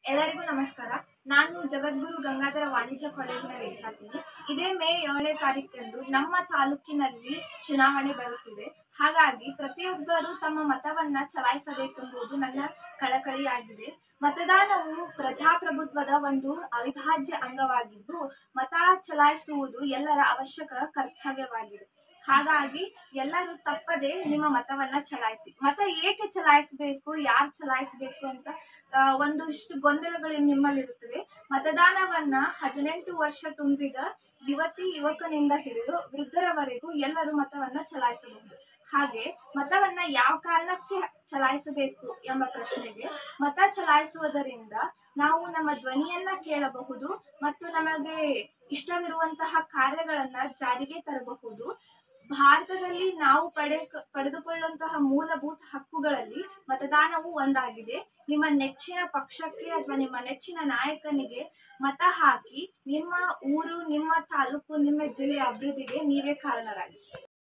ಎಲ್ಲರಿಗೂ ನಮಸ್ಕಾರ. ನಾನು ಜಗದ್ಗುರು ಗಂಗಾಧರ ವಾಣಿಜ್ಯ ಕಾಲೇಜಿನ ವಿದ್ಯಾರ್ಥಿ. ಇದೇ ಮೇ 7ನೇ ತಾರೀಕಂದು ನಮ್ಮ ತಾಲೂಕಿನಲ್ಲಿ ಚುನಾವಣೆ ಬರುತ್ತಿದೆ. ಹಾಗಾಗಿ ಪ್ರತಿಯೊಬ್ಬರು ತಮ್ಮ ಮತವನ್ನ ಚಲಾಯಿಸಬೇಕೆಂಬುದು ನನ್ನ ಕಳಕಳಿಯಾಗಿದೆ. ಮತದಾನವು ಪ್ರಜಾಪ್ರಭುತ್ವದ ಒಂದು ಅವಿಭಾಜ್ಯ ಅಂಗವಾಗಿದ್ದು, ಮತ ಚಲಾಯಿಸುವುದು ಎಲ್ಲರ ಅವಶ್ಯಕ ಕರ್ತವ್ಯವಾಗಿದೆ. ಹಾಗಾಗಿ ಎಲ್ಲರೂ ತಪ್ಪದೆ ನಿಮ್ಮ ಮತವನ್ನ ಚಲಾಯಿಸಿ. ಮತ ಏಕೆ ಚಲಾಯಿಸಬೇಕು, ಯಾರು ಚಲಾಯಿಸಬೇಕು ಅಂತ ಒಂದಿಷ್ಟು ಗೊಂದಲಗಳು ನಿಮ್ಮಲ್ಲಿರುತ್ತವೆ. ಮತದಾನವನ್ನ 18 ವರ್ಷ ತುಂಬಿದ ಯುವತಿ ಯುವಕನಿಂದ ಹಿಡಿದು ವೃದ್ಧರವರೆಗೂ ಎಲ್ಲರೂ ಮತವನ್ನ ಚಲಾಯಿಸಬಹುದು. ಹಾಗೆ ಮತವನ್ನ ಯಾವ ಕಾರಣಕ್ಕೆ ಚಲಾಯಿಸಬೇಕು ಎಂಬ ಪ್ರಶ್ನೆಗೆ, ಮತ ಚಲಾಯಿಸುವುದರಿಂದ ನಾವು ನಮ್ಮ ಧ್ವನಿಯನ್ನ ಕೇಳಬಹುದು ಮತ್ತು ನಮಗೆ ಇಷ್ಟವಿರುವಂತಹ ಕಾರ್ಯಗಳನ್ನ ಜಾರಿಗೆ ತರಬಹುದು. ಭಾರತದಲ್ಲಿ ನಾವು ಪಡೆದುಕೊಳ್ಳುವಂತಹ ಮೂಲಭೂತ ಹಕ್ಕುಗಳಲ್ಲಿ ಮತದಾನವು ಒಂದಾಗಿದೆ. ನಿಮ್ಮ ನೆಚ್ಚಿನ ಪಕ್ಷಕ್ಕೆ ಅಥವಾ ನಿಮ್ಮ ನೆಚ್ಚಿನ ನಾಯಕನಿಗೆ ಮತ ಹಾಕಿ ನಿಮ್ಮ ಊರು, ನಿಮ್ಮ ತಾಲೂಕು, ನಿಮ್ಮ ಜಿಲ್ಲೆಯ ಅಭಿವೃದ್ಧಿಗೆ ನೀವೇ ಕಾರಣರಾಗಿ.